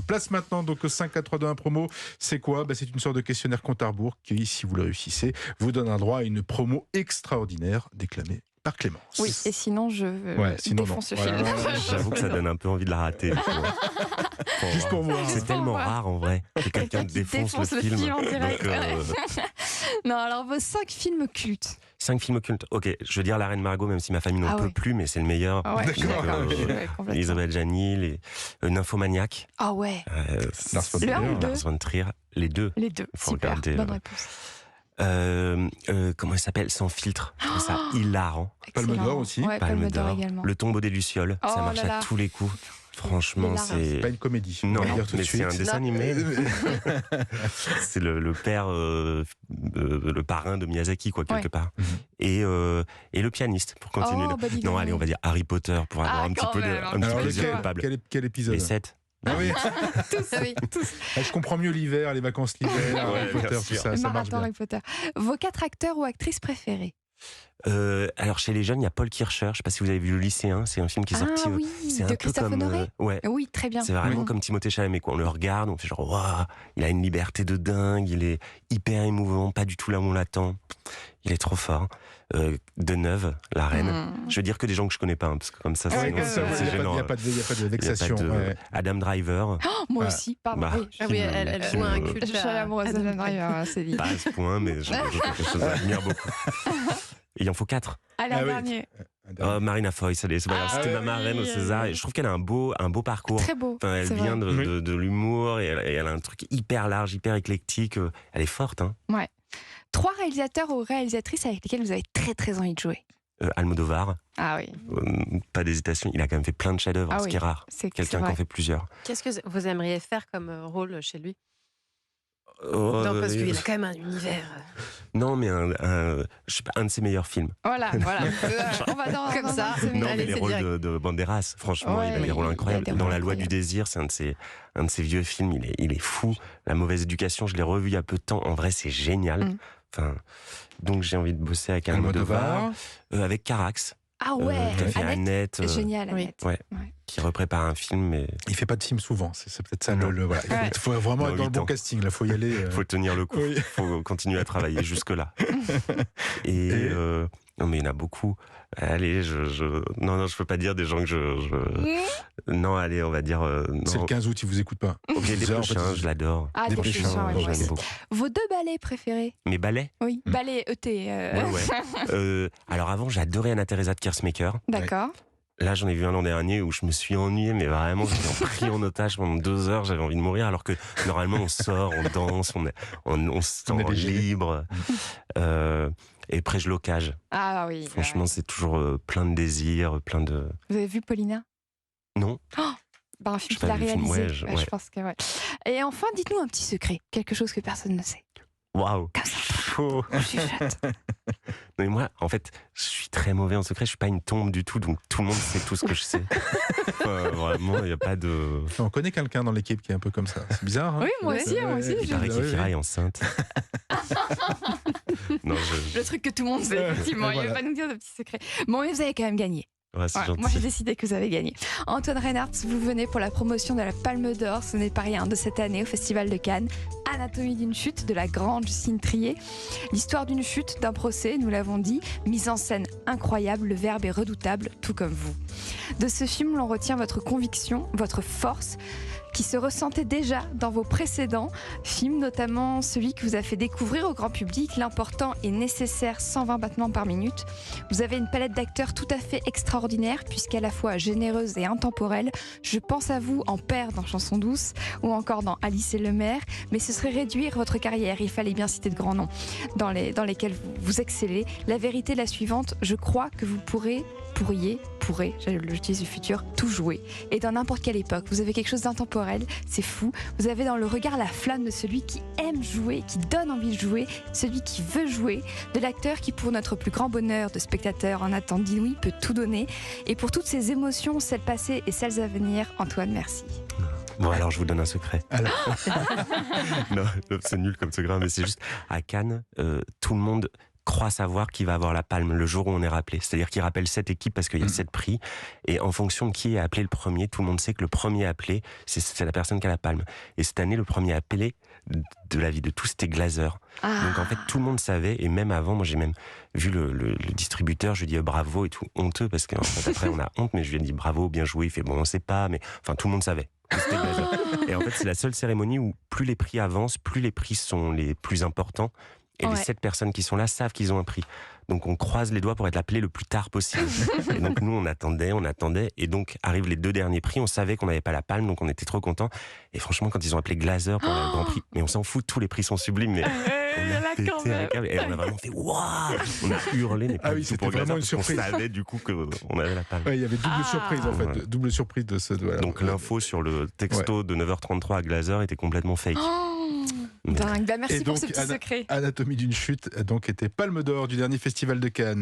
Place maintenant donc au 5 4 3 2 1 promo. C'est quoi ? C'est une sorte de questionnaire compte à rebours qui, si vous le réussissez, vous donne un droit à une promo extraordinaire déclamée par Clémence. Oui, et sinon je défonce ce film. J'avoue que ça donne un peu envie de la rater. Juste pour moi. C'est tellement rare en vrai que quelqu'un défonce le film en direct. Donc, Non, alors vos 5 films cultes. 5 films cultes. Ok, je veux dire La Reine Margot, même si ma famille n'en peut plus, mais c'est le meilleur. Ouais, d'accord. Isabelle Gianni, les Nymphomaniac. Ah ouais. Le 1 ou 2 Lars von Trier, les deux. Les deux. Faut Super. regarder, Bonne réponse. Comment il s'appelle ? Sans filtre. C'est ça, hilarant. Palme d'Or aussi. Ouais, Palme d'Or également. Le Tombeau des Lucioles, ça marche à tous les coups. Franchement, c'est pas une comédie. Non, mais c'est un dessin animé. C'est le père, le parrain de Miyazaki, quoi, quelque part. Et le pianiste, pour continuer. Non, allez, on va dire Harry Potter, pour avoir un petit peu de plaisir coupable. Quel épisode ? Les 7. Ah oui. tous. Je comprends mieux l'hiver, les vacances l'hiver, Harry Potter, tout ça, ça marche bien. Harry Potter. Vos 4 acteurs ou actrices préférés ? Alors chez les jeunes, il y a Paul Kircher. Je sais pas si vous avez vu Le Lycéen. C'est un film qui est sorti. Oui, c'est un de peu Christophe comme Honoré. ouais. Oui, très bien. C'est vraiment comme Timothée Chalamet. On le regarde, on fait genre waouh, il a une liberté de dingue. Il est hyper émouvant, pas du tout là où on l'attend. Il est trop fort. Deneuve, la reine. Je veux dire que des gens que je connais pas, parce que comme ça, c'est gênant. Il n'y a pas de vexation. Adam Driver. Moi aussi, pardon. Oui, elle joue un culte. Je suis amoureuse d'Adam Driver, c'est dit. Pas à ce point, mais je l'admire beaucoup. Il en faut 4. Allez, un dernier. Marina Foïs, c'était ma marraine au César. Et je trouve qu'elle a un beau parcours. Très beau. Enfin, elle vient de l'humour et elle a un truc hyper large, hyper éclectique. Elle est forte. Hein. Ouais. 3 réalisateurs ou réalisatrices avec lesquels vous avez très très envie de jouer. Almodovar. Ah oui. Pas d'hésitation. Il a quand même fait plein de chefs-d'œuvre, ce qui est rare. Quelqu'un qui en fait plusieurs. Qu'est-ce que vous aimeriez faire comme rôle chez lui ? Non, parce qu'il a quand même un univers. Non, mais je sais pas, un de ses meilleurs films. Voilà. On va dans comme ça. Non, mais les rôles de Banderas, franchement, il a des rôles incroyables. Dans La Loi du désir, c'est un de ses vieux films. Il est fou. La mauvaise éducation, je l'ai revu il y a peu de temps. En vrai, c'est génial. Enfin, donc j'ai envie de bosser avec Almodovar, avec Carax. Ah ouais. Qui a fait Annette. Génial, Annette. Ouais. Qui reprépare un film, mais il fait pas de film souvent. C'est peut-être ça voilà. Il faut vraiment être dans le bon casting. Là, faut y aller. Faut tenir le coup. Faut continuer à travailler jusque là. Et non, mais il y en a beaucoup. Allez, non, je peux pas dire des gens que Non, allez, on va dire. C'est le 15 août, il vous écoute pas. Ok, Desplechin, je l'adore. Ah, Desplechin, j'aime beaucoup. Vos 2 ballets préférés ? Mes ballets ? Oui, ballets ET. Ouais. Alors avant, j'adorais Anna Teresa de Kersmaker. D'accord. Là, j'en ai vu un l'an dernier où je me suis ennuyé, mais vraiment, j'étais pris en otage pendant 2 heures, j'avais envie de mourir, alors que normalement, on sort, on danse, on se sent libre. Et après, je locage. Ah oui. Franchement, c'est toujours plein de désirs, plein de... Vous avez vu Paulina ? Non. Un film qu'il a réalisé. Je pense que Et enfin, dites-nous un petit secret, quelque chose que personne ne sait. Waouh. Chaud. Je suis chatte. Mais moi, en fait, je suis très mauvais en secret. Je suis pas une tombe du tout, donc tout le monde sait tout ce que je sais. Vraiment, il y a pas de. On connaît quelqu'un dans l'équipe qui est un peu comme ça. C'est bizarre. Hein, oui, moi aussi. Il paraît qu'Efira est enceinte. Non, le truc que tout le monde sait, effectivement. Il ne veut pas nous dire de petits secrets. Bon, mais vous avez quand même gagné. Ouais, moi j'ai décidé que vous avez gagné. Antoine Reinhardt, vous venez pour la promotion de la Palme d'Or, ce n'est pas rien, de cette année au Festival de Cannes. Anatomie d'une chute de la grande Justine Triet. L'histoire d'une chute, d'un procès, nous l'avons dit. Mise en scène incroyable, le verbe est redoutable, tout comme vous. De ce film, l'on retient votre conviction, votre force, qui se ressentait déjà dans vos précédents films, notamment celui que vous a fait découvrir au grand public, L'important et nécessaire, 120 battements par minute. Vous avez une palette d'acteurs tout à fait extraordinaire, puisqu'à la fois généreuse et intemporelle. Je pense à vous en père dans Chanson douce, ou encore dans Alice et le maire, mais ce serait réduire votre carrière. Il fallait bien citer de grands noms dans lesquels vous excellez. La vérité est la suivante, je crois que vous pourrez, j'utilise du futur, tout jouer. Et dans n'importe quelle époque, vous avez quelque chose d'intemporel, c'est fou. Vous avez dans le regard la flamme de celui qui aime jouer, qui donne envie de jouer, celui qui veut jouer, de l'acteur qui, pour notre plus grand bonheur de spectateur en attente d'inouï, peut tout donner. Et pour toutes ces émotions, celles passées et celles à venir, Antoine, merci. Bon, alors je vous donne un secret. Alors. Non, c'est nul comme secret, mais c'est juste, à Cannes, tout le monde croient savoir qui va avoir la palme le jour où on est rappelé. C'est-à-dire qu'ils rappellent 7 équipes parce qu'il y a 7 prix. Et en fonction de qui est appelé le premier, tout le monde sait que le premier appelé, c'est la personne qui a la palme. Et cette année, le premier appelé de la vie de tous, c'était Glazer. Donc en fait, tout le monde savait. Et même avant, moi j'ai même vu le distributeur, je lui ai dit bravo et tout, honteux, parce qu'en fait, après on a honte, mais je lui ai dit bravo, bien joué. Il fait bon, on sait pas, mais enfin tout le monde savait. Et en fait, c'est la seule cérémonie où plus les prix avancent, plus les prix sont les plus importants. Et les 7 personnes qui sont là savent qu'ils ont un prix. Donc on croise les doigts pour être appelé le plus tard possible. Et donc nous on attendait. Et donc arrivent les 2 derniers prix. On savait qu'on n'avait pas la palme, donc on était trop contents. Et franchement, quand ils ont appelé Glazer pour le Grand Prix, mais on s'en fout, tous les prix sont sublimes. Mais on a pété un câble et on a vraiment fait waouh. On a hurlé, mais pas du tout c'était pour Glazer, vraiment une surprise. On savait du coup qu'on avait la palme. Il y avait double surprise en fait, double surprise de ce. Voilà. Donc l'info sur le texto de 9h33 à Glazer était complètement fake. Dingue. Merci et pour donc, ce petit secret. Anatomie d'une chute donc était Palme d'Or du dernier festival de Cannes.